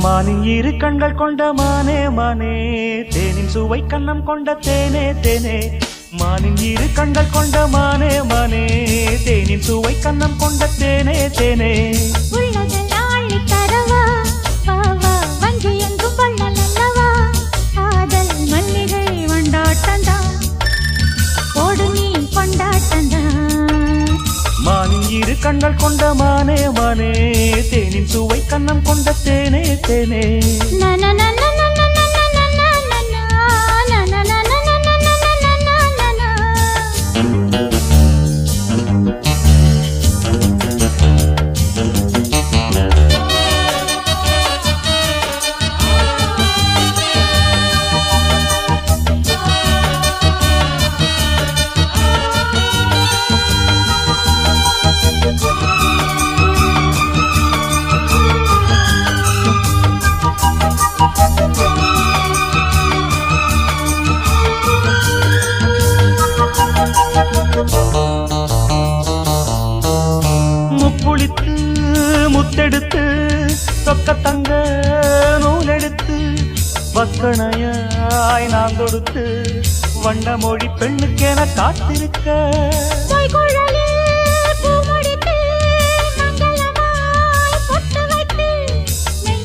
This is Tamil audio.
மானின் இரு கண்கள் கொண்ட மானே மானே, தேனின் சுவை கண்ணம் கொண்ட தேனே தேனே. மானின் இரு கண்கள் கொண்ட மானே மானே, தேனின் சுவை கண்ணம் கொண்ட தேனே தேனே. மானின் இரு கண்கள் கொண்ட மானே மானே, தேனின் சுவை கண்ணம் கொண்ட தேனே தேனே. முப்புளித்து முத்தெடுத்து சொக்க தங்க நூலெடுத்து வக்கணையாய் நான் தொடுத்து வண்ண மொழி பெண்ணுக்கென காத்திருக்க